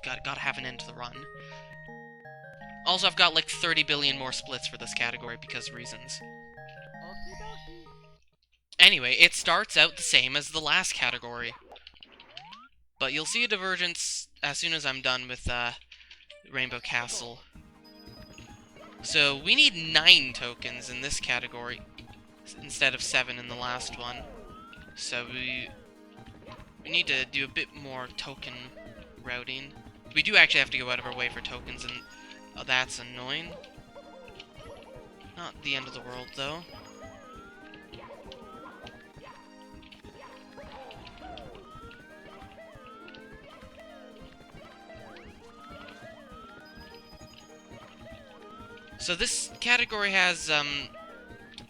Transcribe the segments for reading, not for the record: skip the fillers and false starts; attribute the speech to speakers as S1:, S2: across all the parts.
S1: Gotta have an end to the run. Also, I've got like 30 billion more splits for this category because of reasons. Anyway, it starts out the same as the last category. But you'll see a divergence as soon as I'm done with Rainbow Castle. So we need 9 tokens in this category instead of 7 in the last one. So we need to do a bit more token routing. We do actually have to go out of our way for tokens, and that's annoying. Not the end of the world, though. So this category has,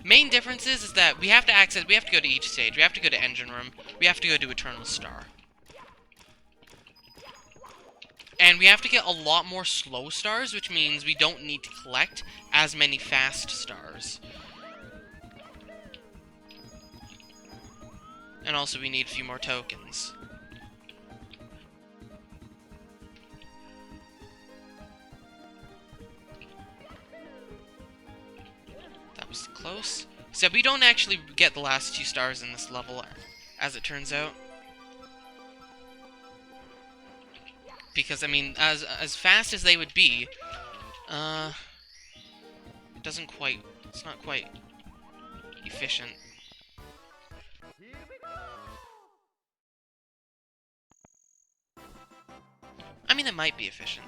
S1: main differences is that we have to go to each stage. We have to go to Engine Room. We have to go to Eternal Star. And we have to get a lot more slow stars, which means we don't need to collect as many fast stars. And also we need a few more tokens. That was close. So we don't actually get the last 2 stars in this level, as it turns out. Because, I mean, as fast as they would be, it doesn't quite, it's not quite efficient. I mean, it might be efficient.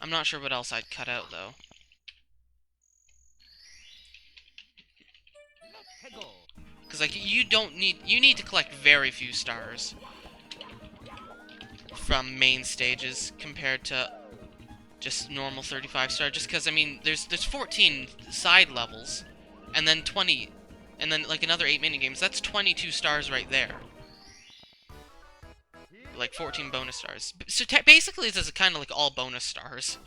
S1: I'm not sure what else I'd cut out, though. Because, like, you need to collect very few stars from main stages compared to just normal 35 star, just because, I mean, there's 14 side levels, and then 20, and then, like, another 8 minigames. That's 22 stars right there. Like, 14 bonus stars. So, basically, this is kind of like all bonus stars,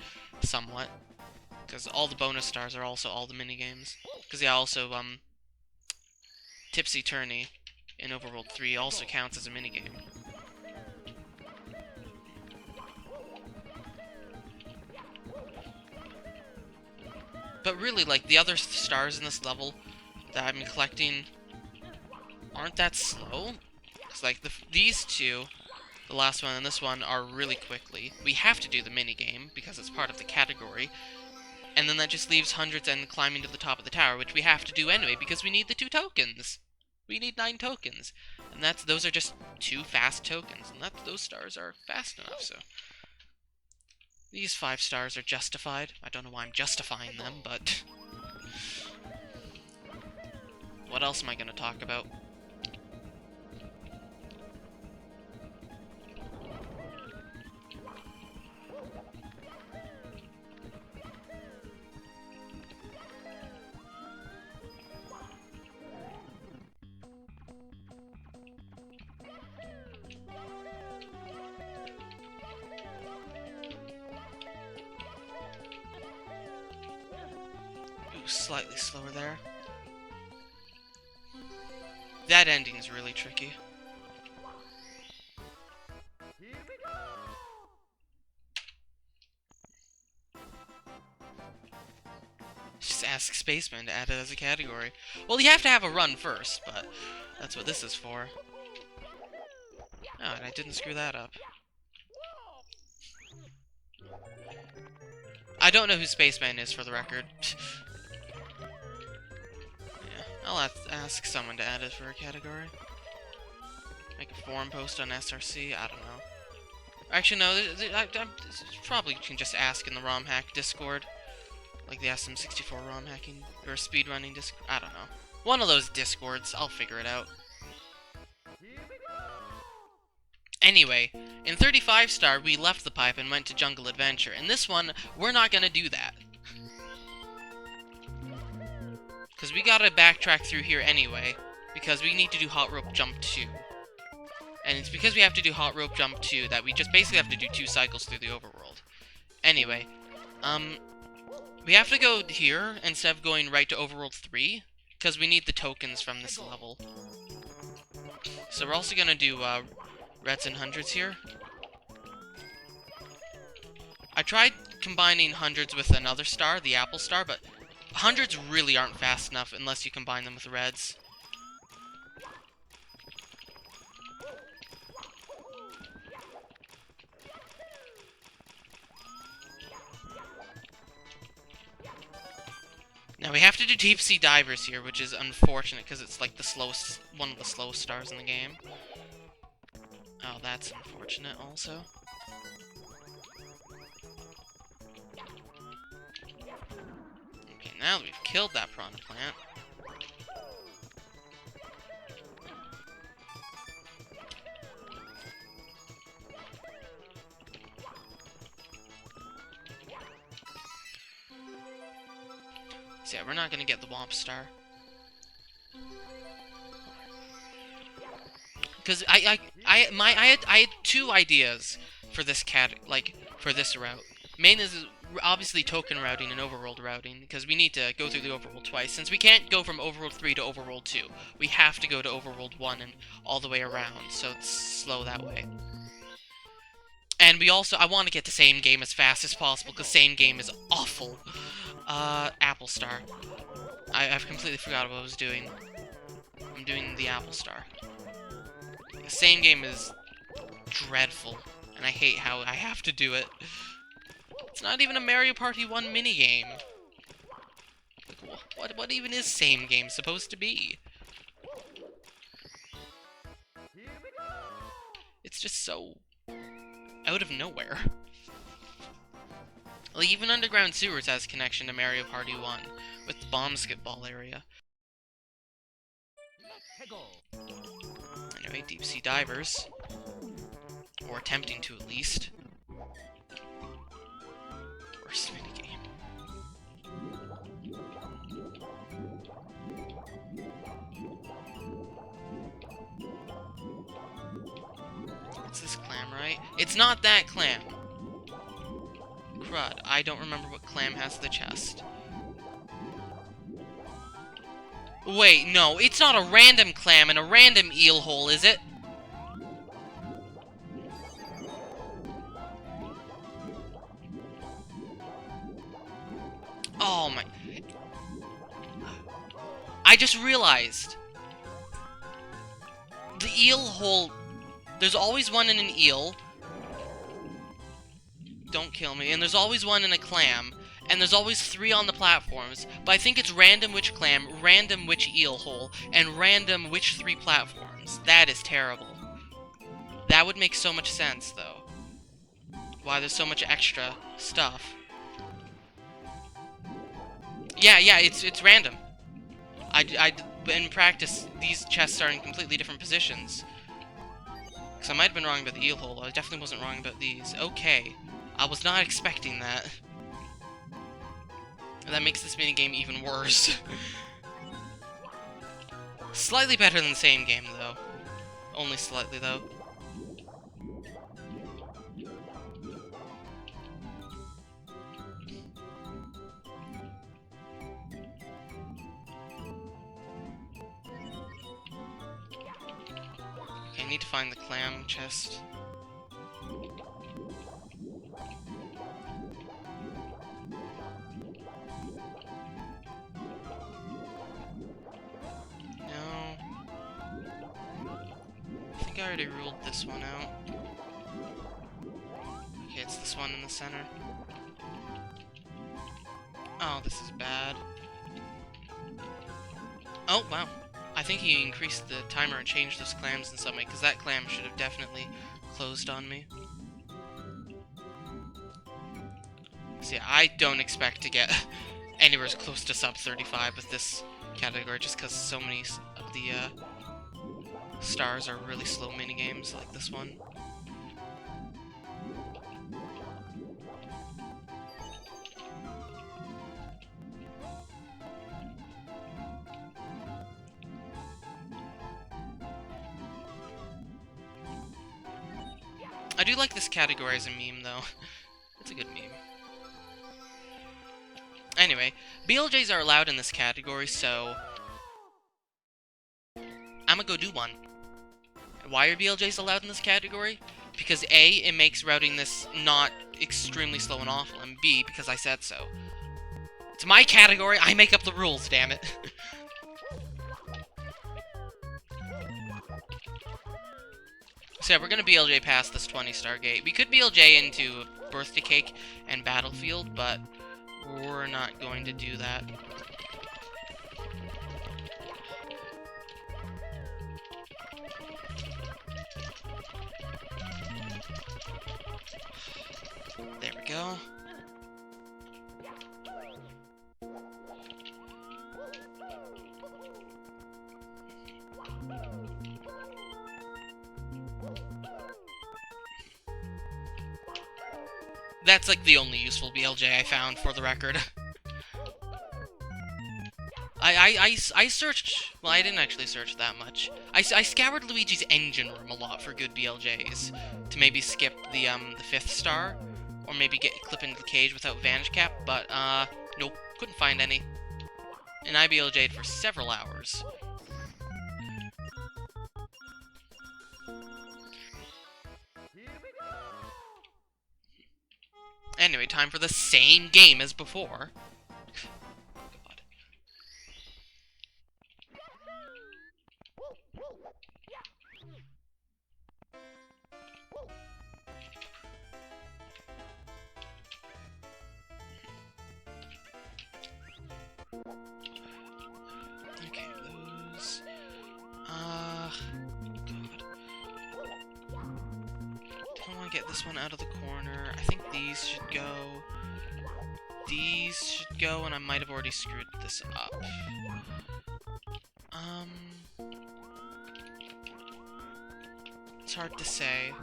S1: somewhat. Because all the bonus stars are also all the minigames. Because, yeah, also, Tipsy Tourney in Overworld 3 also counts as a minigame. But really, like, the other stars in this level that I've been collecting aren't that slow. Because, like, these two, the last one and this one, are really quickly. We have to do the minigame, because it's part of the category. And then that just leaves hundreds and climbing to the top of the tower, which we have to do anyway, because we need the 2 tokens. We need 9 tokens. And those are just 2 fast tokens, and those stars are fast enough, so... These 5 stars are justified. I don't know why I'm justifying them, but... What else am I gonna talk about? Slightly slower there. That ending is really tricky. Just ask Spaceman to add it as a category. Well, you have to have a run first, but that's what this is for. Oh, and I didn't screw that up. I don't know who Spaceman is, for the record. I'll have to ask someone to add it for a category. Make a forum post on SRC, I don't know. Actually, no, I probably can just ask in the ROM hack Discord. Like the SM64 ROM hacking, or speedrunning Discord, I don't know. One of those Discords, I'll figure it out. Anyway, in 35 star, we left the pipe and went to Jungle Adventure. In this one, we're not gonna do that. Because we gotta backtrack through here anyway, because we need to do Hot Rope Jump 2. And it's because we have to do Hot Rope Jump 2 that we just basically have to do 2 cycles through the overworld. Anyway, we have to go here instead of going right to Overworld 3, because we need the tokens from this level. So we're also gonna do, Reds and Hundreds here. tried combining hundreds with another star, the apple star, but hundreds really aren't fast enough unless you combine them with reds. Now we have to do deep sea divers here, which is unfortunate because it's like the slowest, one of the slowest stars in the game. Oh, that's unfortunate also. Okay, now that we've killed that piranha plant. So yeah, we're not gonna get the Womp Star. Because I had two ideas for this for this route. Main is obviously token routing and overworld routing, because we need to go through the overworld twice. Since we can't go from overworld 3 to overworld 2, we have to go to overworld 1 and all the way around, so it's slow that way. And we also, I want to get to same game as fast as possible, because same game is awful. Apple Star. I've completely forgot what I was doing. I'm doing the Apple Star. The same game is dreadful, and I hate how I have to do it. It's not even a Mario Party 1 minigame. Like, what even is same game supposed to be? It's just so out of nowhere. Like, even Underground Sewers has connection to Mario Party 1 with the bomb skip ball area. Anyway, deep sea divers. Or attempting to, at least. Worst minigame. It's this clam, right? It's not that clam! Crud, I don't remember what clam has the chest. Wait, no, it's not a random clam and a random eel hole, is it? Oh my... I just realized. The eel hole... There's always one in an eel. Don't kill me. And there's always one in a clam. And there's always 3 on the platforms. But I think it's random which clam, random which eel hole, and random which 3 platforms. That is terrible. That would make so much sense, though. Why there's so much extra stuff. Yeah, it's random. In practice, these chests are in completely different positions. Because I might have been wrong about the eel hole. I definitely wasn't wrong about these. Okay. I was not expecting that. That makes this minigame even worse. Slightly better than the same game, though. Only slightly, though. Okay, I need to find the clam chest. I already ruled this one out. Okay, it's this one in the center. Oh, this is bad. Oh, wow. I think he increased the timer and changed those clams in some way, because that clam should have definitely closed on me. See, I don't expect to get anywhere as close to sub 35 with this category, just because so many of the, stars are really slow minigames like this one. I do like this category as a meme, though. It's a good meme. Anyway, BLJs are allowed in this category, so I'ma go do one. Why are BLJs allowed in this category? Because A, it makes routing this not extremely slow and awful, and B, because I said so. It's my category, I make up the rules, damn it. So yeah, we're gonna BLJ past this 20-star gate. We could BLJ into Birthday Cake and Battlefield, but we're not going to do that. There we go. That's like the only useful BLJ I found, for the record. I searched... Well, I didn't actually search that much. I scoured Luigi's engine room a lot for good BLJs. To maybe skip the 5th star. Or maybe clip into the cage without Vanish Cap. But, nope. Couldn't find any. And I BLJ'd for several hours. Anyway, time for the same game as before. God. Okay, those... God. Don't want to get this one out of the corner. I think these should go. These should go, and I might have already screwed this up. It's hard to say.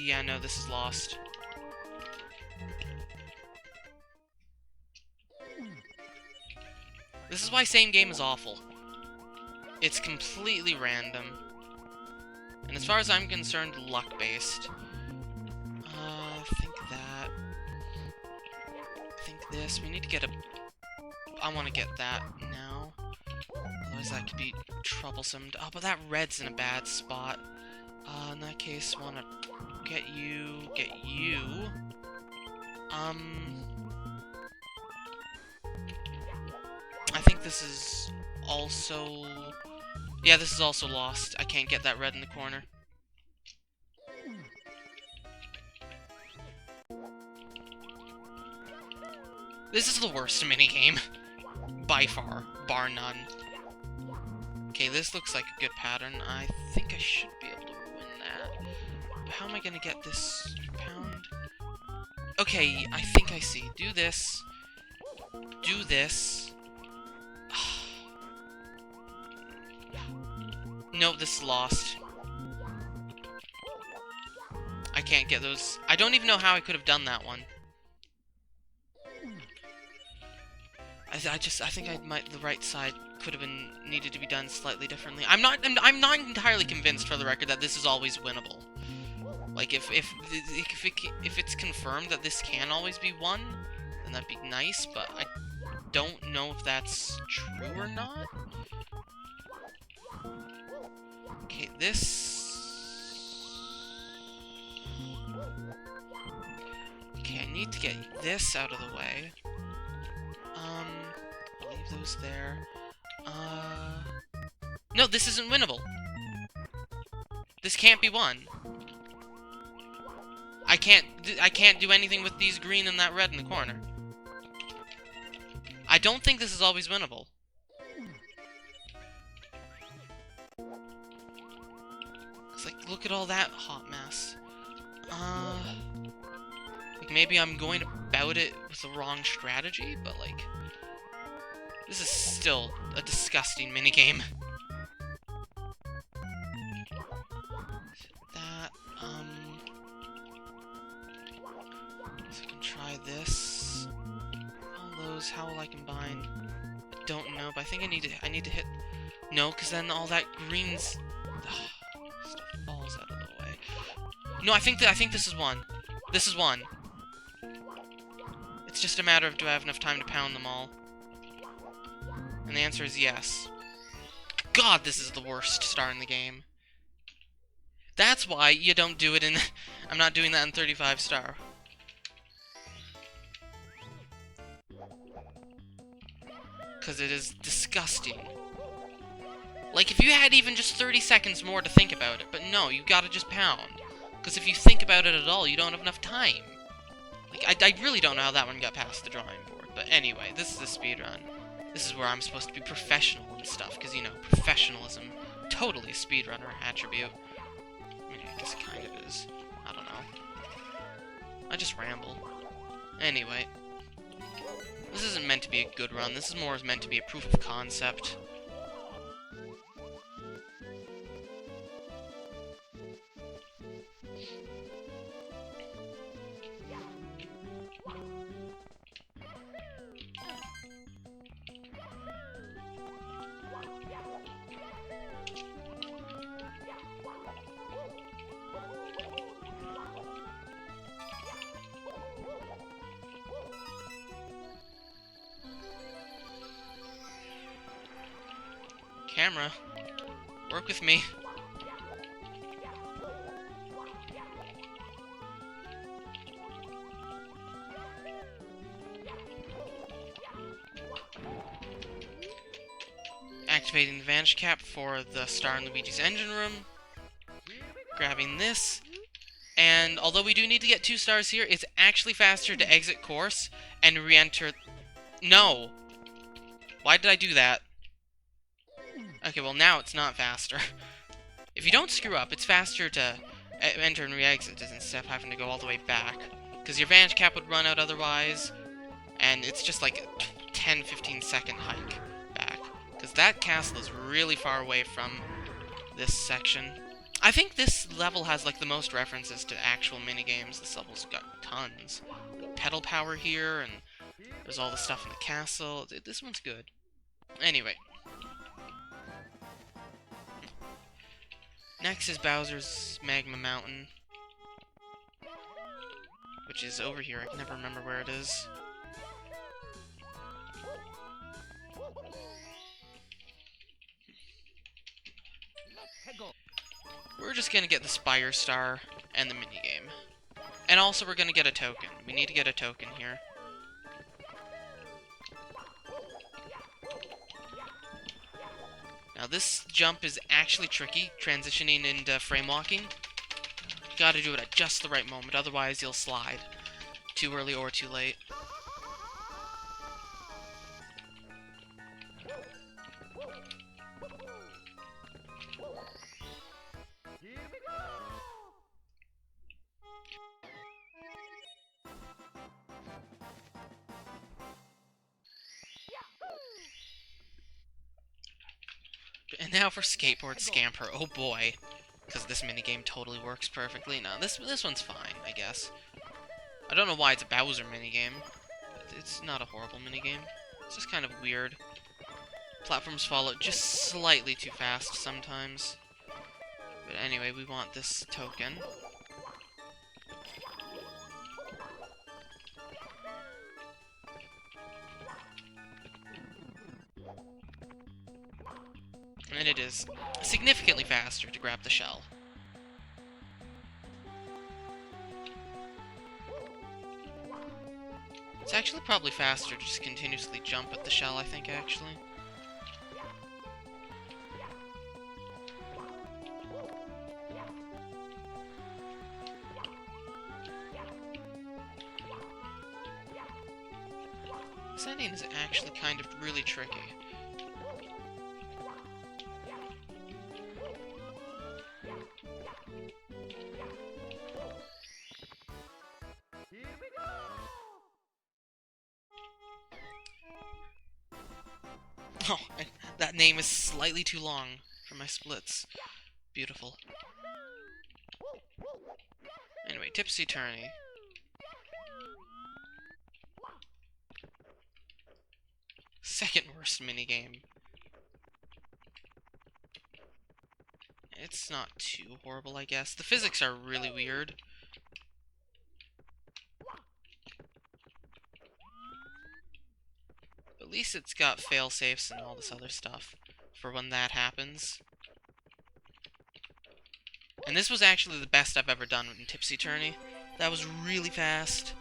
S1: Yeah, no, this is lost. This is why same game is awful. It's completely random. And as far as I'm concerned, luck-based. Think that. Think this. We need to get a... I want to get that now. Otherwise that could be troublesome. Oh, but that red's in a bad spot. In that case, want to get you... I think this is also... Yeah, this is also lost. I can't get that red in the corner. This is the worst minigame. By far. Bar none. Okay, this looks like a good pattern. I think I should be able to win that. But how am I gonna get this pound? Okay, I think I see. Do this. Do this. Nope, this is lost. I can't get those. I don't even know how I could have done that one. I think the right side could have been needed to be done slightly differently. I'm not entirely convinced, for the record, that this is always winnable. Like if it's confirmed that this can always be won, then that'd be nice. But I don't know if that's true or not. Okay, this... Okay, I need to get this out of the way. I'll leave those there. No, this isn't winnable! This can't be won. I can't do anything with these green and that red in the corner. I don't think this is always winnable. Like, look at all that hot mess. Like, maybe I'm going about it with the wrong strategy, but, like... This is still a disgusting minigame. That, so I can try this. All those, how will I combine? I don't know, but I think I need to hit... No, because then all that green's... Stuff falls out of the way. No, I think this is one. This is one. It's just a matter of, do I have enough time to pound them all? And the answer is yes. God, this is the worst star in the game. That's why you don't do it in... I'm not doing that in 35 star. Because it is disgusting. Like, if you had even just 30 seconds more to think about it, but no, you gotta just pound. Because if you think about it at all, you don't have enough time. Like, I really don't know how that one got past the drawing board. But anyway, this is a speedrun. This is where I'm supposed to be professional and stuff, because, you know, professionalism, totally a speedrunner attribute. I mean, I guess it kind of is. I don't know. I just ramble. Anyway. This isn't meant to be a good run, this is more meant to be a proof of concept. Camera, work with me. Activating the Vanish Cap for the Star in Luigi's engine room. Grabbing this. And although we do need to get 2 stars here, it's actually faster to exit course and re-enter... No! Why did I do that? Okay, well now it's not faster. If you don't screw up, it's faster to enter and re-exit instead of having to go all the way back. Because your Vanish Cap would run out otherwise, and it's just like a 10-15 second hike back. Because that castle is really far away from this section. I think this level has like the most references to actual minigames. This level's got tons. Pedal power here, and there's all the stuff in the castle. This one's good. Anyway. Next is Bowser's Magma Mountain, which is over here. I can never remember where it is. We're just gonna get the Spire Star and the minigame. And also we're gonna get a token. We need to get a token here. Now this jump is actually tricky, transitioning into frame walking. You gotta do it at just the right moment, otherwise you'll slide. Too early or too late. And now for Skateboard Scamper. Oh boy. Because this minigame totally works perfectly. No, this one's fine, I guess. I don't know why it's a Bowser minigame. It's not a horrible minigame. It's just kind of weird. Platforms follow just slightly too fast sometimes. But anyway, we want this token. And it is significantly faster to grab the shell. It's actually probably faster to just continuously jump at the shell, I think, actually. This ending is actually kind of really tricky. Oh, that name is slightly too long for my splits. Beautiful. Anyway, Tipsy Turny. Second worst minigame. It's not too horrible, I guess. The physics are really weird. At least it's got fail-safes and all this other stuff for when that happens. And this was actually the best I've ever done in Tipsy Tourney. That was really fast.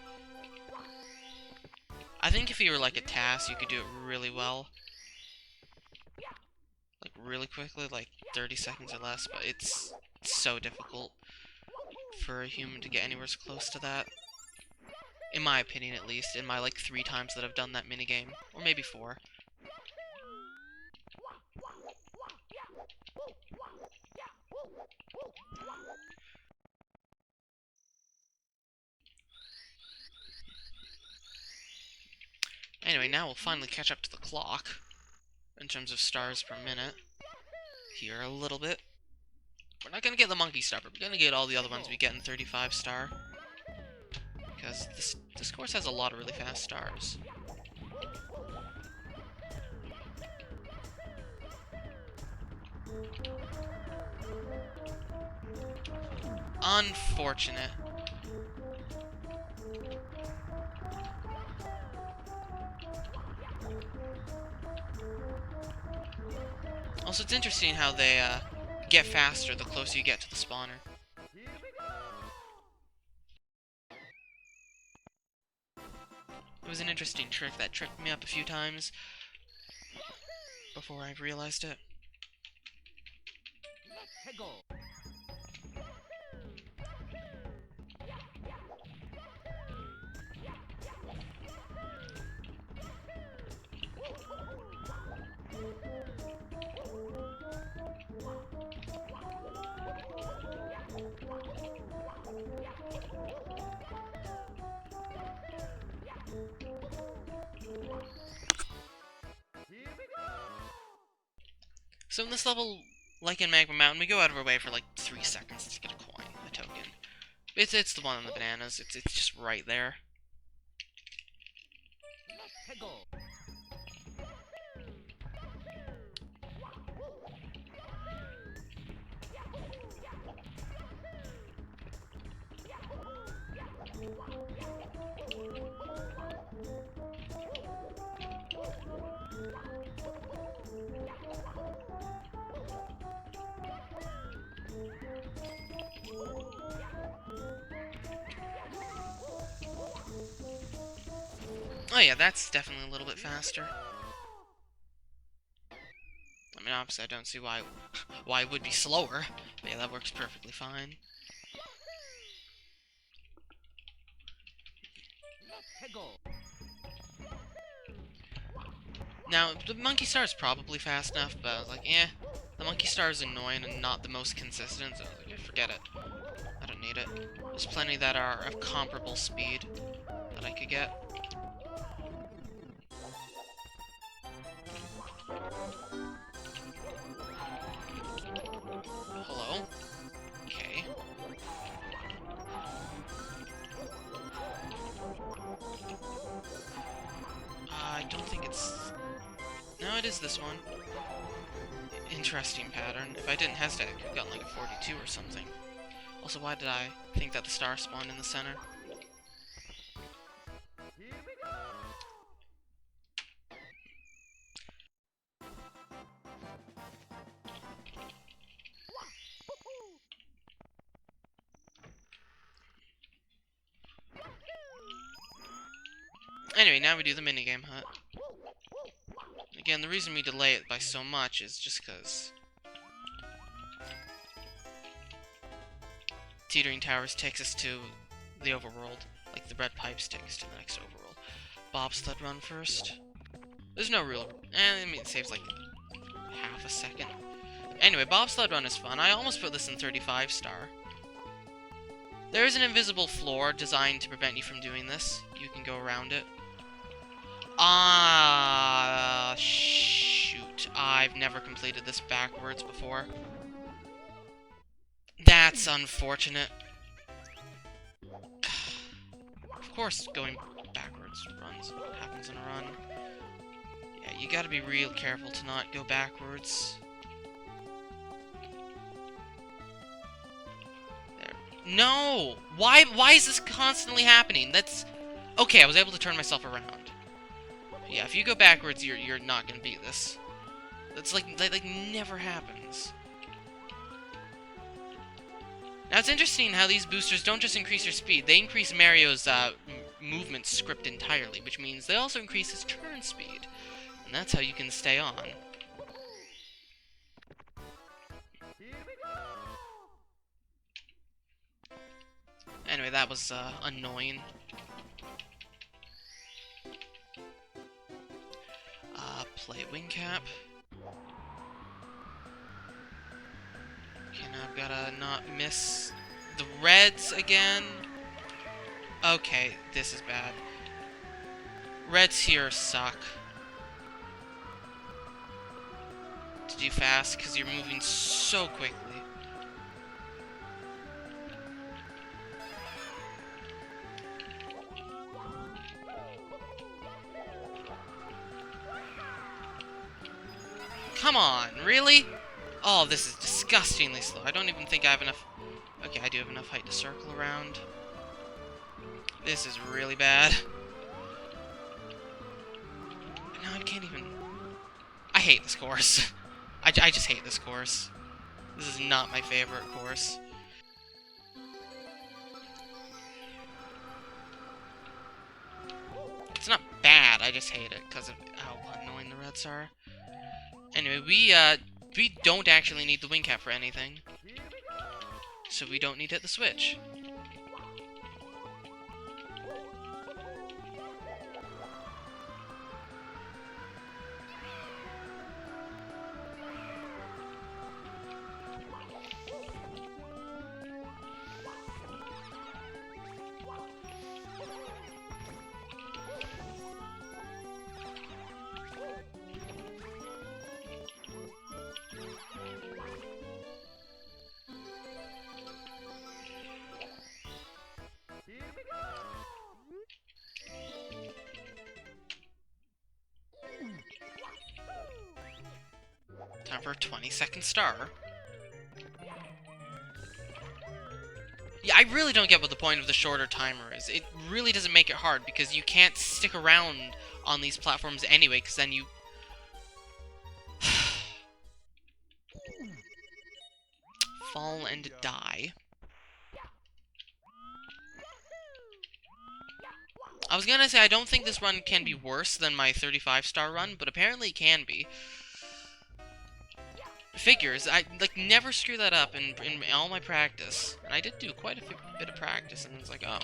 S1: I think if you were like a task, you could do it really well. Like really quickly, like 30 seconds or less, but it's so difficult for a human to get anywhere close to that. In my opinion, at least. In my like 3 times that I've done that minigame. Or maybe 4. Anyway, now we'll finally catch up to the clock in terms of stars per minute. Here a little bit. We're not gonna get the monkey star, but we're gonna get all the other ones we get in 35 star. Because this course has a lot of really fast stars. Unfortunate. Also, it's interesting how they get faster the closer you get to the spawner. It was an interesting trick that tripped me up a few times before I realized it. So in this level, like in Magma Mountain, we go out of our way for like 3 seconds to get a coin, a token. It's the one on the bananas. It's just right there. Oh yeah, that's definitely a little bit faster. I mean, obviously I don't see why it would be slower. But yeah, that works perfectly fine. Now, the monkey star is probably fast enough, but I was like, eh, the monkey star is annoying and not the most consistent, so I was like, yeah, forget it. I don't need it. There's plenty that are of comparable speed that I could get. Hello? Okay. I don't think it's... No, it is this one. Interesting pattern. If I didn't hesitate, I could have gotten like a 42 or something. Also, why did I think that the star spawned in the center? Anyway, now we do the minigame hut. Again, the reason we delay it by so much is just because Teetering Towers takes us to the overworld, like the red pipes take us to the next overworld. Bobsled run first. There's no real... I mean, it saves like half a second. Anyway, bobsled run is fun. I almost put this in 35 star. There is an invisible floor designed to prevent you from doing this. You can go around it. Ah, shoot. I've never completed this backwards before. That's unfortunate. Of course, going backwards runs happens in a run. Yeah, you gotta be real careful to not go backwards. There. No! Why is this constantly happening? That's... Okay, I was able to turn myself around. Yeah, if you go backwards, you're not gonna beat this. That's like never happens. Now it's interesting how these boosters don't just increase your speed, they increase Mario's movement script entirely, which means they also increase his turn speed. And that's how you can stay on. Anyway, that was annoying. Play wing cap. Okay, now I've gotta not miss the reds again. Okay, this is bad. Reds here suck. To do fast, because you're moving so quickly. Come on, really? Oh, this is disgustingly slow. I don't even think I have enough... Okay, I do have enough height to circle around. This is really bad. No, I can't even... I hate this course. I just hate this course. This is not my favorite course. It's not bad, I just hate it because of how annoying the reds are. Anyway, we don't actually need the wing cap for anything. So we don't need to hit the switch. Time for a 20-second star. Yeah, I really don't get what the point of the shorter timer is. It really doesn't make it hard, because you can't stick around on these platforms anyway, because then you... fall and die. I was gonna say, I don't think this run can be worse than my 35-star run, but apparently it can be. Figures, I never screw that up in all my practice. And I did do quite a bit of practice, and it's like, oh,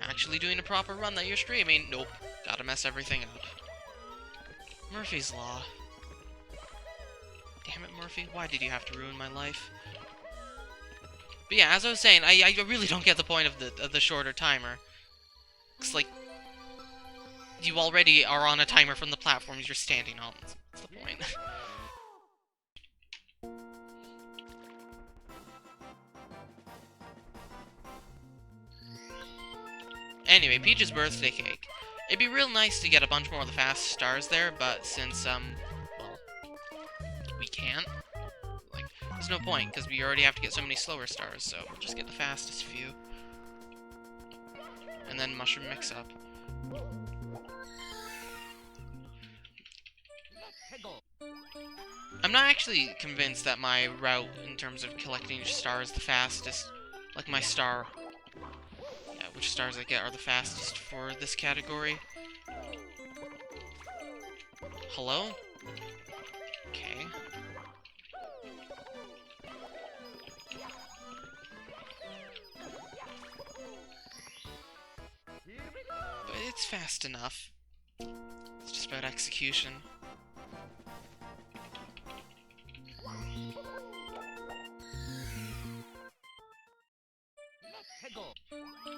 S1: actually doing a proper run that you're streaming? Nope, gotta mess everything up. Murphy's Law. Damn it, Murphy, why did you have to ruin my life? But yeah, as I was saying, I really don't get the point of the shorter timer. It's like, you already are on a timer from the platforms you're standing on. That's the point. Anyway, Peach's birthday cake. It'd be real nice to get a bunch more of the fast stars there, but since, well, we can't, like, there's no point, because we already have to get so many slower stars, so we'll just get the fastest few. And then Mushroom Mix-Up. I'm not actually convinced that my route in terms of collecting stars is the fastest. Like my star. Yeah, which stars I get are the fastest for this category. Hello? Okay. But it's fast enough. It's just about execution.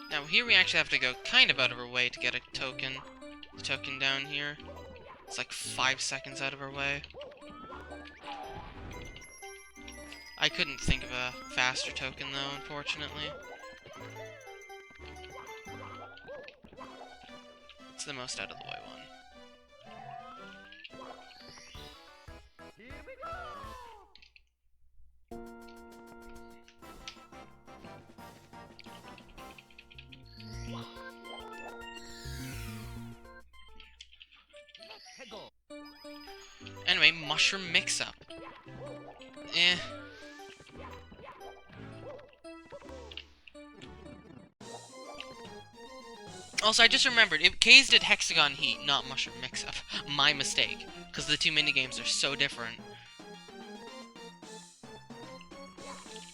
S1: Now here we actually have to go kind of out of our way to get a token. The token down here. It's like 5 seconds out of our way. I couldn't think of a faster token though, unfortunately. It's the most out of the way one. Anyway, Mushroom Mix-Up. Eh. Also, I just remembered, K's did Hexagon Heat, not Mushroom Mix-Up. My mistake, because the two minigames are so different.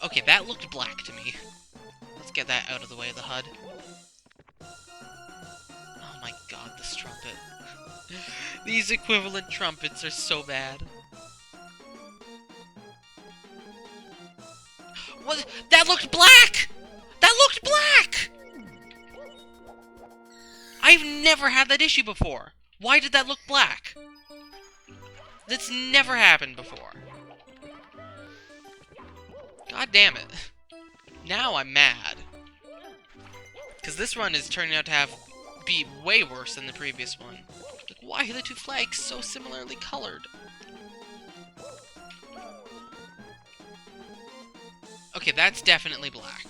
S1: Okay, that looked black to me. Let's get that out of the way of the HUD. Oh my god, this trumpet. These equivalent trumpets are so bad. What? That looked black! That looked black! I've never had that issue before. Why did that look black? That's never happened before. God damn it. Now I'm mad. Because this run is turning out to be way worse than the previous one. Like, why are the two flags so similarly colored? Okay, that's definitely black.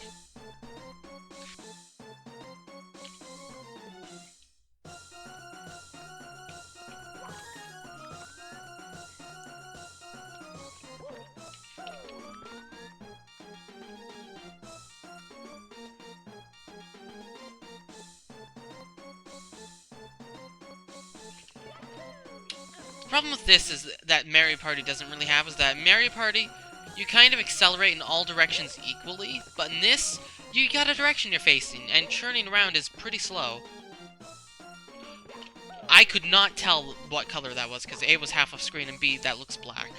S1: The problem with this is that Mario Party doesn't really have is that Mario Party, you kind of accelerate in all directions equally, but in this, you got a direction you're facing, and churning around is pretty slow. I could not tell what color that was, because A was half off screen, and B, that looks black.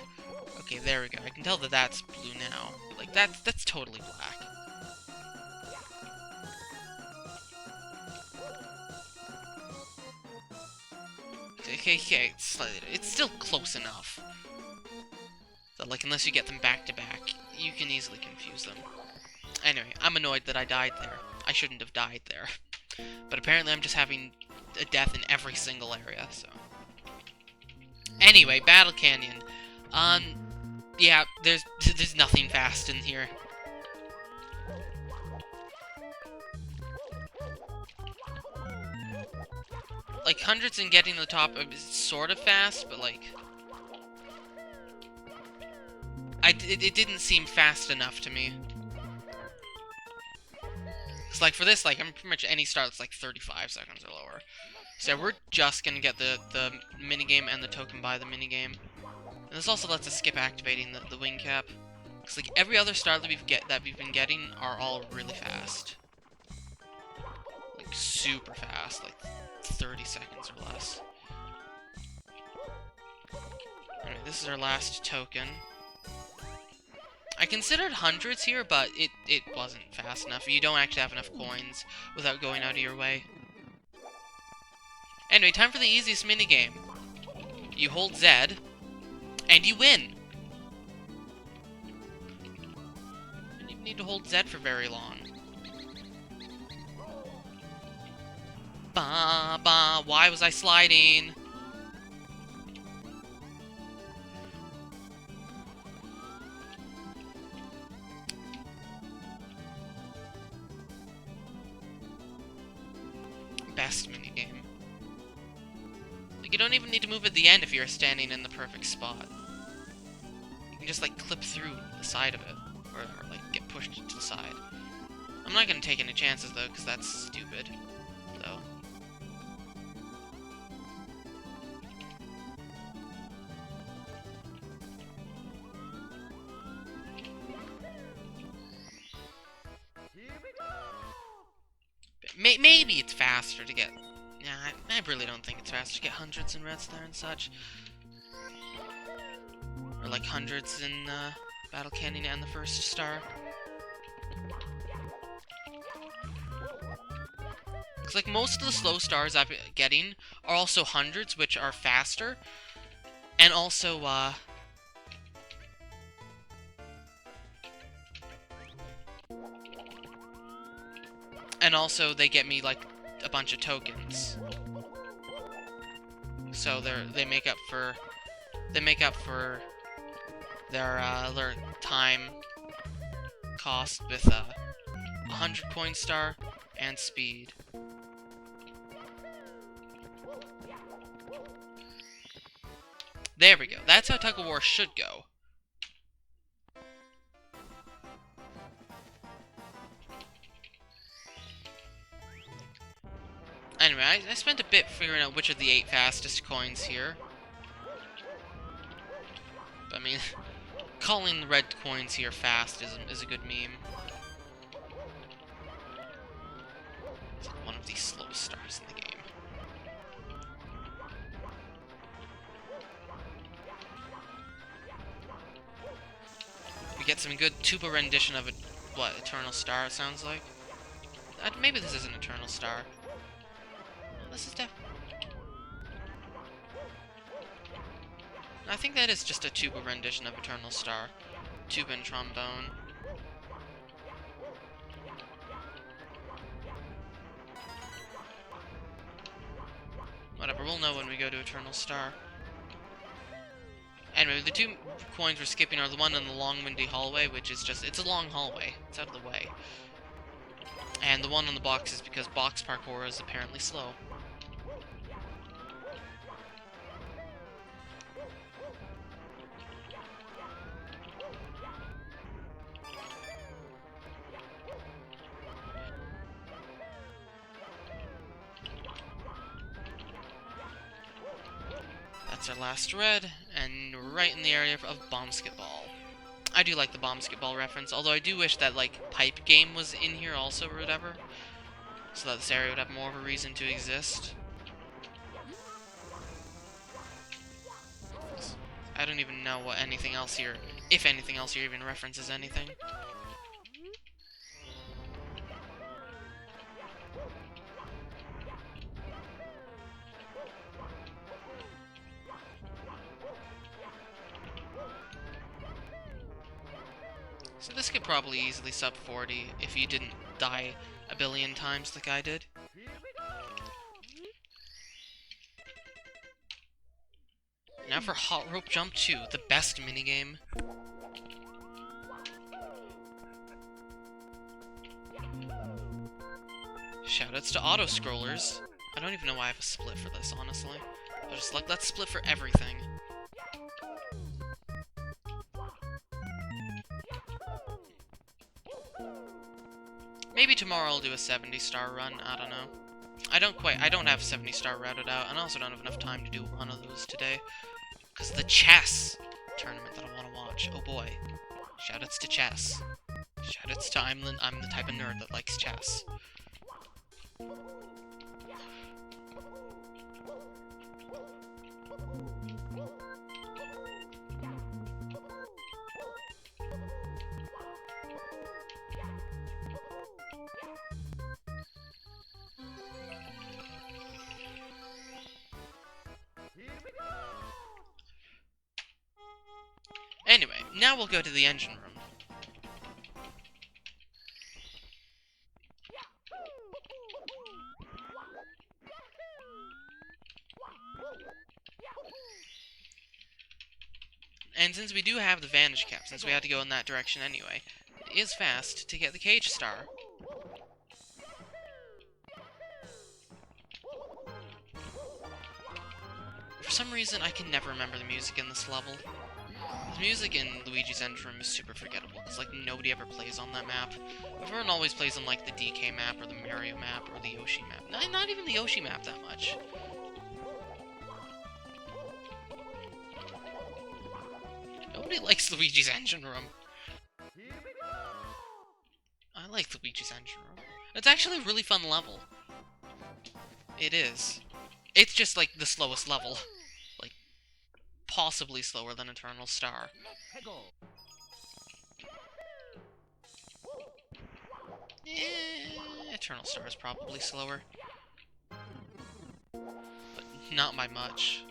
S1: Okay, there we go. I can tell that that's blue now. But, like, that's totally black. Okay, it's still close enough. So, like, unless you get them back to back, you can easily confuse them. Anyway, I'm annoyed that I died there. I shouldn't have died there. But apparently I'm just having a death in every single area, so... Anyway, Battle Canyon. Yeah, there's nothing fast in here. Like, hundreds and getting to the top is sort of fast, but, like... It didn't seem fast enough to me. It's like, for this, like, I'm pretty much any start that's like 35 seconds or lower. So we're just gonna get the minigame and the token by the minigame. And this also lets us skip activating the wing cap. Because, like, every other start that we've been getting are all really fast. Like, super fast. Like, 30 seconds or less. Anyway, this is our last token. I considered hundreds here, but it wasn't fast enough. You don't actually have enough coins without going out of your way. Anyway, time for the easiest minigame. You hold Z, and you win. You don't even need to hold Z for very long. Ba ba, why was I sliding? Best minigame. Like, you don't even need to move at the end if you're standing in the perfect spot. You can just, like, clip through the side of it. Or like, get pushed to the side. I'm not gonna take any chances, though, because that's stupid. So... Maybe it's faster to get... Yeah, I really don't think it's faster to get hundreds and reds there and such. Or like hundreds in Battle Canyon and the first star. Because like most of the slow stars I'm getting are also hundreds, which are faster. And also, they get me, like, a bunch of tokens. So they make up for their time cost with a 100 coin star and speed. There we go. That's how Tug of War should go. Anyway, I spent a bit figuring out which are the 8 fastest coins here. But, I mean, calling the red coins here fast is a good meme. It's like one of the slowest stars in the game. We get some good tuba rendition of it. What, Eternal Star, it sounds like? Maybe this is an Eternal Star. Well, this is I think that is just a tuba rendition of Eternal Star. Tuba and trombone. Whatever, we'll know when we go to Eternal Star. Anyway, the 2 coins we're skipping are the one in the long, windy hallway, which is just, it's a long hallway. It's out of the way. And the one on the box is because box parkour is apparently slow. That's our last red, and right in the area of Bombsketball. I do like the Bombsketball reference, although I do wish that, like, Pipe Game was in here also or whatever, so that this area would have more of a reason to exist. I don't even know what anything else here, if anything else here even references anything. So this could probably easily sub 40 if you didn't die a billion times like I did. Now for Hot Rope Jump 2, the best minigame. Shoutouts to auto-scrollers. I don't even know why I have a split for this, honestly. But just like, let's split for everything. Maybe tomorrow I'll do a 70-star run, I don't know. I don't have 70-star routed out, and I also don't have enough time to do one of those today. Because the chess tournament that I want to watch, oh boy. Shoutouts to chess. Shoutouts to I'm the type of nerd that likes chess. Anyway, now we'll go to the engine room. And since we do have the Vanish Cap, since we had to go in that direction anyway, it is fast to get the Cage Star. For some reason, I can never remember the music in this level. The music in Luigi's Engine Room is super forgettable, because, like, nobody ever plays on that map. Everyone always plays on, like, the DK map, or the Mario map, or the Yoshi map. Not even the Yoshi map that much. Nobody likes Luigi's Engine Room. I like Luigi's Engine Room. It's actually a really fun level. It is. It's just, like, the slowest level. Like, possibly slower than Eternal Star. Eternal Star is probably slower. But not by much.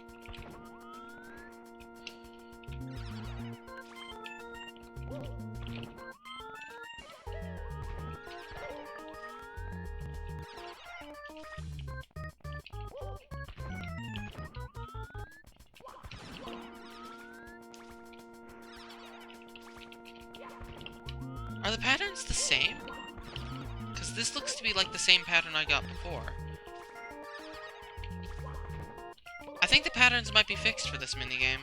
S1: Are the patterns the same? Because this looks to be like the same pattern I got before. I think the patterns might be fixed for this minigame.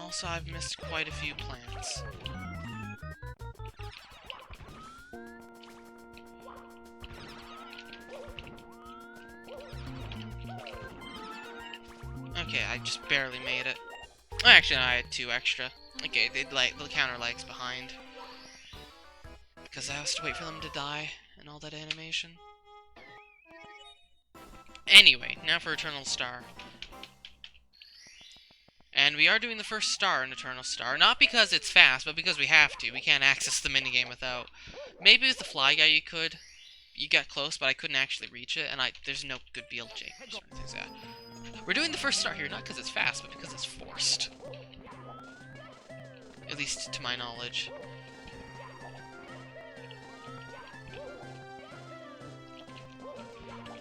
S1: Also, I've missed quite a few plants. Okay, I just barely made it. Actually, no, I had 2 extra. Okay, they'd the counter lags behind. Because I have to wait for them to die and all that animation. Anyway, now for Eternal Star. And we are doing the first star in Eternal Star. Not because it's fast, but because we have to. We can't access the minigame without. Maybe with the fly guy you could. You got close, but I couldn't actually reach it, and there's no good BLJ. We're doing the first star here, not because it's fast, but because it's forced. At least to my knowledge.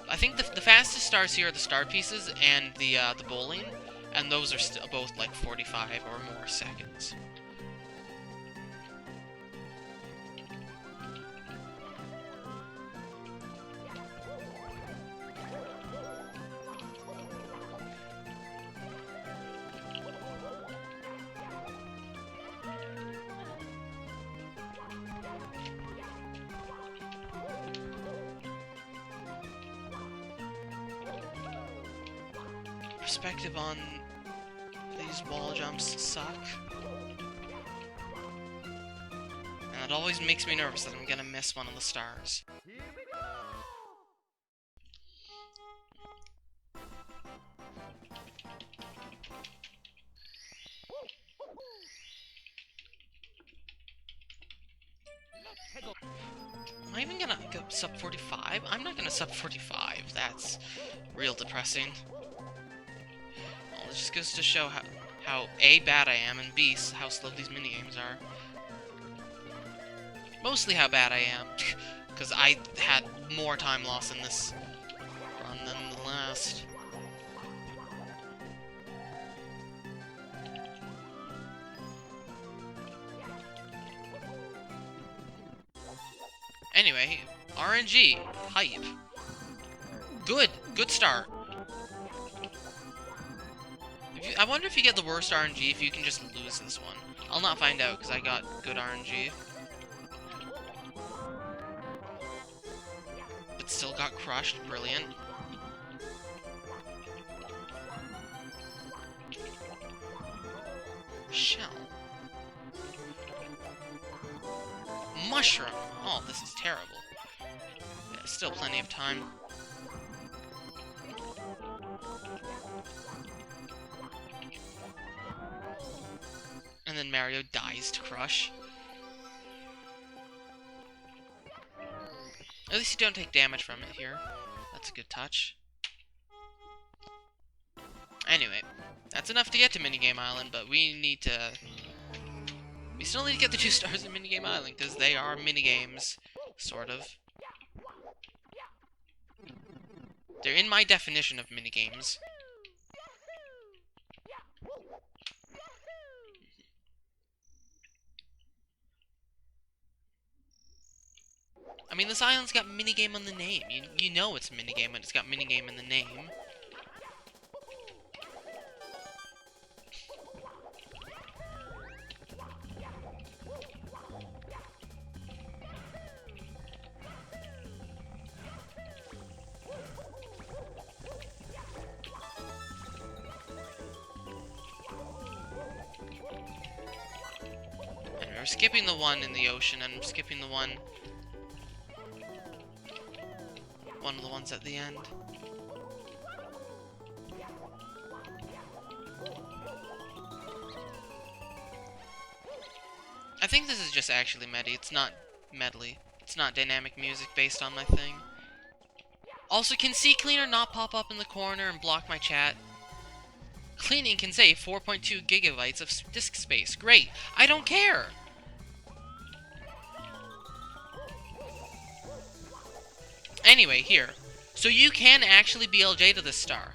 S1: I think the fastest stars here are the star pieces and the bowling, and those are still both like 45 or more seconds. Perspective on these wall jumps suck. And it always makes me nervous that I'm gonna miss one of the stars. Am I even gonna go sub 45? I'm not gonna sub 45. That's real depressing. It just goes to show how A, bad I am, and B, how slow these minigames are. Mostly how bad I am, because I had more time loss in this run than the last. Anyway, RNG, hype. Good start. I wonder if you get the worst RNG if you can just lose this one. I'll not find out because I got good RNG. But still got crushed. Brilliant. Shell. Mushroom. Oh, this is terrible. Yeah, still plenty of time. And then Mario dies to Crush. At least you don't take damage from it here. That's a good touch. Anyway, that's enough to get to Minigame Island, but we still need to get the 2 stars in Minigame Island, because they are minigames, sort of. They're in my definition of minigames. I mean, this island's got minigame on the name. You know it's a minigame when it's got minigame in the name. And we're skipping the one in the ocean, and skipping the one of the ones at the end. I think this is just actually medley. It's not medley. It's not dynamic music based on my thing. Also, can CCleaner not pop up in the corner and block my chat? Cleaning can save 4.2 gigabytes of disk space. Great. I don't care. Anyway, here. So you can actually BLJ to this star.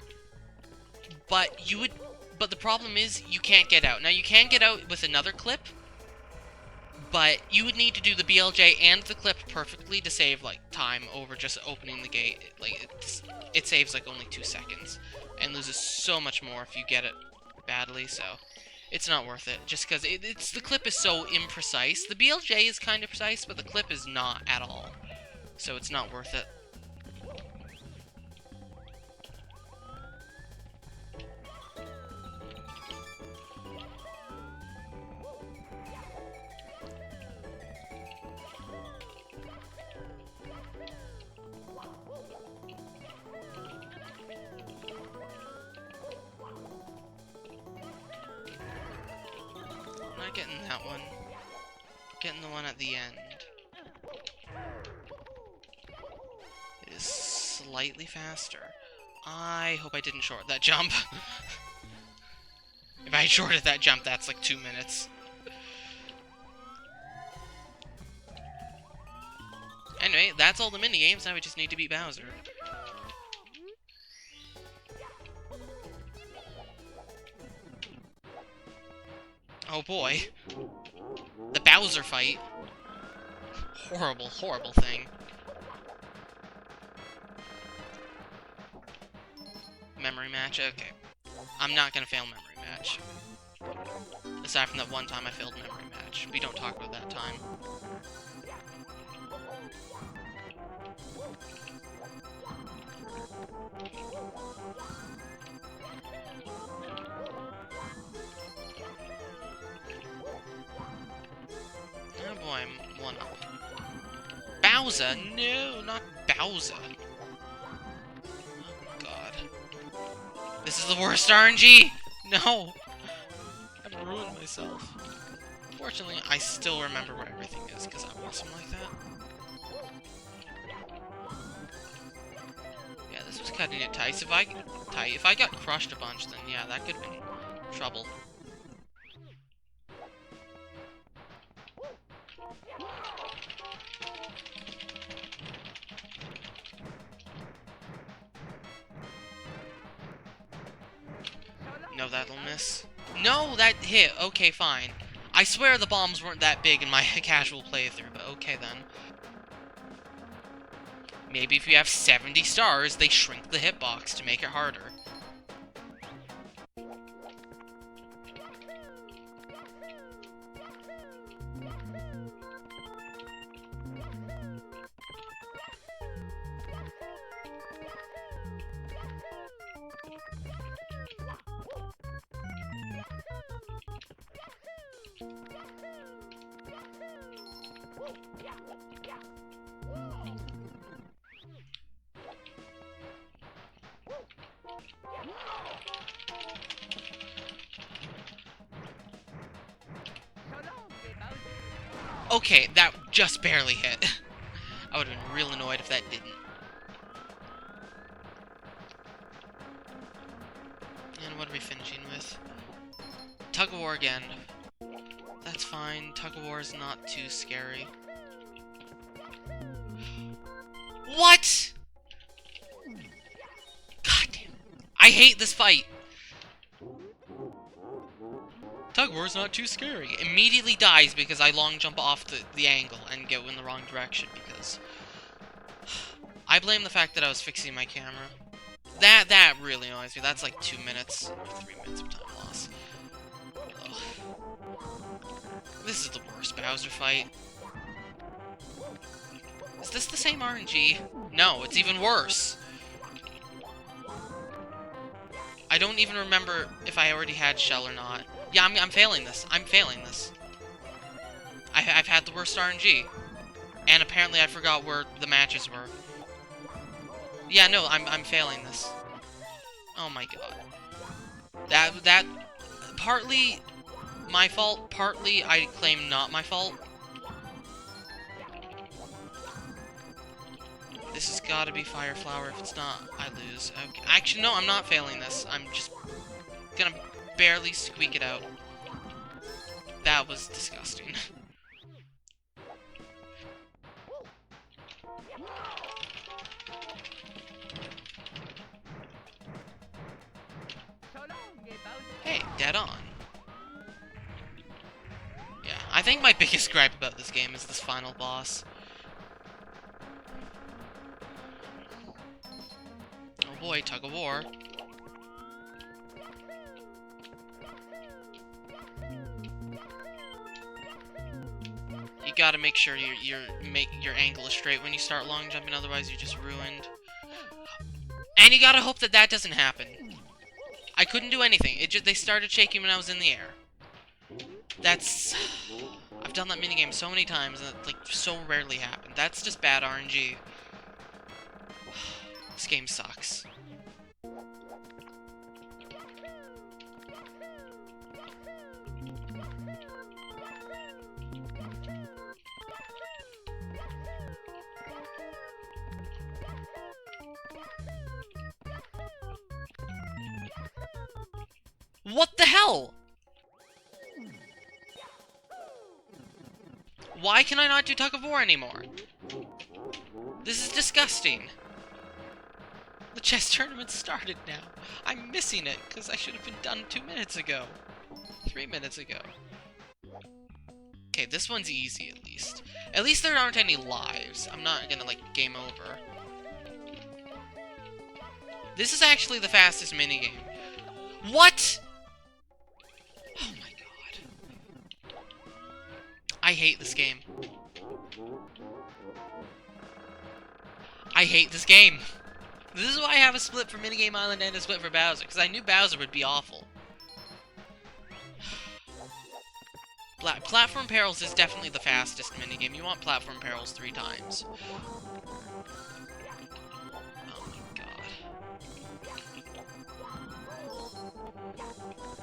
S1: But the problem is you can't get out. Now you can get out with another clip, but you would need to do the BLJ and the clip perfectly to save like time over just opening the gate. Like it saves like only 2 seconds and loses so much more if you get it badly, so It's not worth it, just because the clip is so imprecise. The BLJ is kind of precise, but the clip is not at all. So it's not worth it. I'm not getting that one. Getting the one at the end. It is slightly faster. I hope I didn't short that jump. If I shorted that jump, that's like 2 minutes. Anyway, that's all the minigames. Now we just need to beat Bowser. Oh boy. The Bowser fight. Horrible, horrible thing. Memory match? Okay. I'm not gonna fail memory match. Aside from that one time I failed memory match. We don't talk about that time. Oh boy, I'm one up. Bowser! No, not Bowser. Oh god. This is the worst RNG! No! I've ruined myself. Fortunately, I still remember where everything is, because I'm awesome like that. Yeah, this was cutting it tight. If I got crushed a bunch, then yeah, that could have been trouble. No, that'll miss. No, that hit. Okay, fine. I swear the bombs weren't that big in my casual playthrough, but okay then. Maybe if you have 70 stars, they shrink the hitbox to make it harder. Okay, that just barely hit. I would have been real annoyed if that didn't. And what are we finishing with? Tug of War again. That's fine. Tug of War is not too scary. What?! God damn. I hate this fight. Tug of War is not too scary. Immediately dies because I long jump off the angle and go in the wrong direction because... I blame the fact that I was fixing my camera. That really annoys me. That's like 2 minutes or 3 minutes of time loss. Ugh. This is the worst Bowser fight. Is this the same RNG? No, it's even worse. I don't even remember if I already had Shell or not. Yeah, I'm failing this. I'm failing this. I've had the worst RNG. And apparently I forgot where the matches were. Yeah, no, I'm failing this. Oh my god. That partly my fault, partly I claim not my fault. This has got to be Fire Flower. If it's not, I lose. Okay. Actually, no, I'm not failing this. I'm just gonna barely squeak it out. That was disgusting. Hey, dead on. Yeah, I think my biggest gripe about this game is this final boss. Oh boy, Tug of War. gotta make sure your angle is straight when you start long jumping, otherwise you're just ruined. And you gotta hope that that doesn't happen. I couldn't do anything. They started shaking when I was in the air. That's... I've done that minigame so many times, and it, like, so rarely happened. That's just bad RNG. This game sucks. What the hell? Why can I not do tug of war anymore? This is disgusting. The chess tournament started now. I'm missing it, because I should have been done 2 minutes ago. 3 minutes ago. Okay, this one's easy, at least. At least there aren't any lives. I'm not gonna, like, game over. This is actually the fastest minigame. What?! Oh my god. I hate this game. I hate this game. This is why I have a split for Minigame Island and a split for Bowser, because I knew Bowser would be awful. Platform Perils is definitely the fastest minigame. You want Platform Perils 3 times. Oh my god.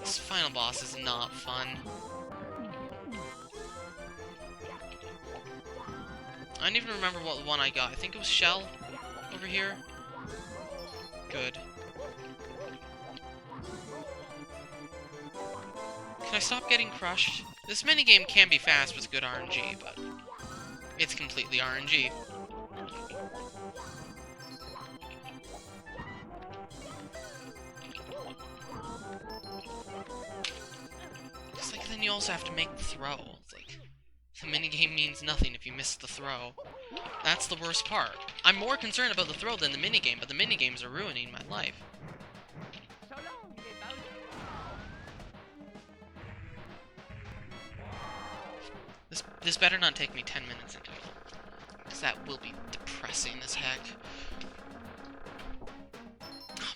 S1: This final boss is not fun. I don't even remember what one I got. I think it was Shell over here. Good. Can I stop getting crushed? This minigame can be fast with good RNG, but it's completely RNG. It's like, then you also have to make the throw. It's like, the minigame means nothing if you miss the throw. That's the worst part. I'm more concerned about the throw than the minigame, but the minigames are ruining my life. This better not take me 10 minutes into it, because that will be depressing as heck. Oh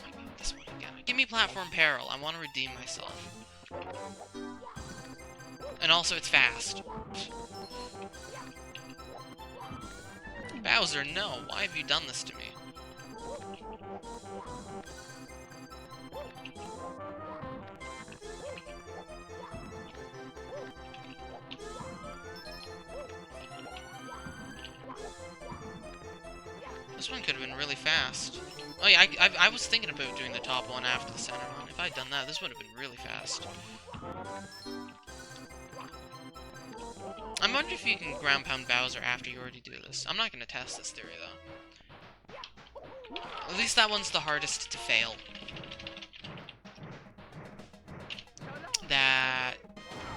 S1: my god, this one again. Give me Platform Peril. I want to redeem myself. And also, it's fast. Bowser, no. Why have you done this to me? This one could have been really fast. Oh yeah, I was thinking about doing the top one after the center one. If I'd done that, this would have been really fast. I'm wondering if you can ground pound Bowser after you already do this. I'm not going to test this theory, though. At least that one's the hardest to fail. That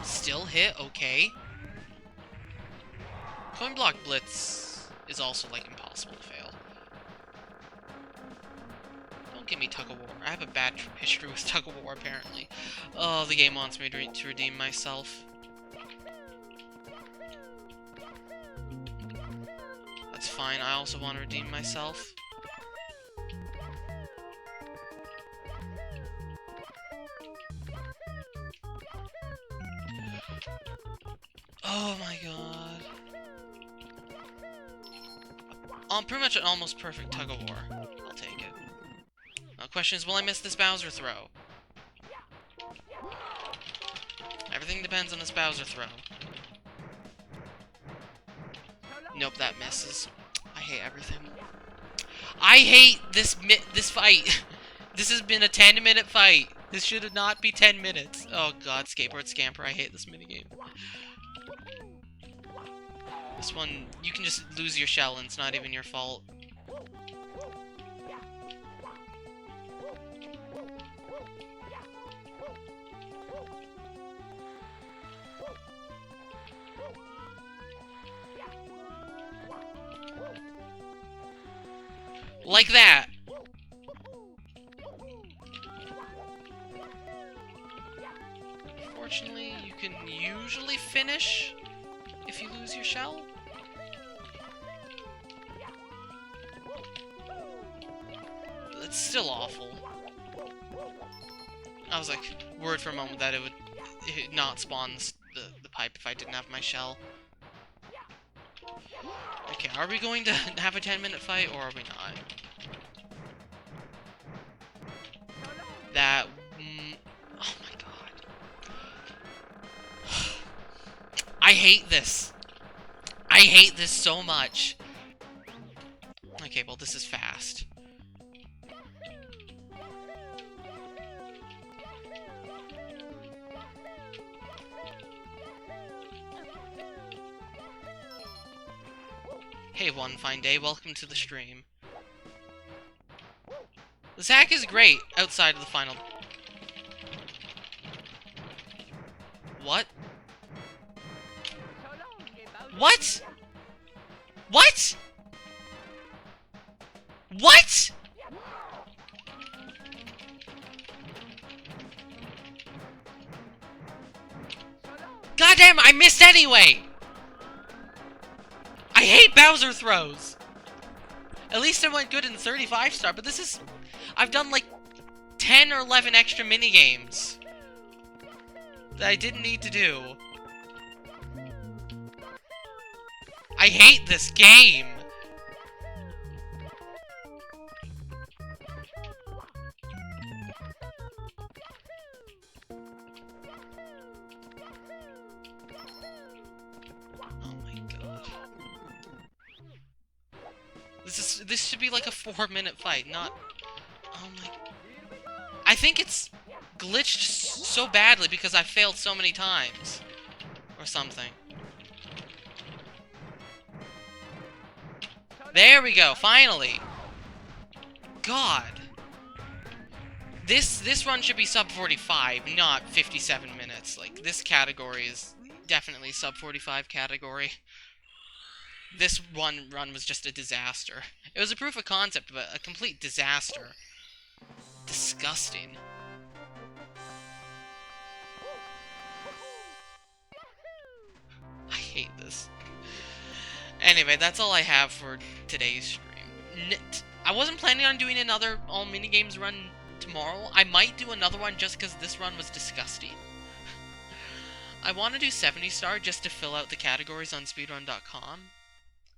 S1: still hit, okay. Coin Block Blitz is also, like, impossible to fail. Don't give me Tug of War. I have a bad history with Tug of War, apparently. Oh, the game wants me to redeem myself. That's fine, I also want to redeem myself. Oh my god. Pretty much an almost perfect Tug of War. I'll take it. Now the question is, will I miss this Bowser throw? Everything depends on this Bowser throw. Nope, that misses. I hate everything. I hate this fight. This has been a 10-minute fight. This should not be 10 minutes. Oh god, Skateboard Scamper, I hate this minigame. This one, you can just lose your shell and it's not even your fault. Like that! Unfortunately, you can usually finish if you lose lose your shell? It's still awful. I was like, worried for a moment that it would not spawn the pipe if I didn't have my shell. Okay, are we going to have a 10-minute fight, or are we not? That... oh my god. I hate this. I hate this so much. Okay, well, this is fast. Hey, one fine day, welcome to the stream. The Zack is great outside of the final. What? What? What? What? Goddamn, I missed anyway! I hate Bowser throws! At least it went good in 35 star, but this is... I've done like 10 or 11 extra minigames that I didn't need to do. I hate this game! Oh my god. This should be like a 4-minute fight, not... Oh my... I think it's glitched so badly because I failed so many times. Or something. There we go, finally! God! This run should be sub 45, not 57 minutes. Like, this category is definitely sub 45 category. This one run was just a disaster. It was a proof of concept, but a complete disaster. Disgusting. I hate this. Anyway, that's all I have for today's stream. I wasn't planning on doing another all minigames run tomorrow. I might do another one just because this run was disgusting. I want to do 70 star just to fill out the categories on speedrun.com.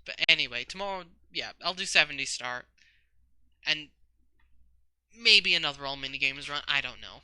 S1: But anyway, tomorrow, yeah, I'll do 70 star. And maybe another all minigames run, I don't know.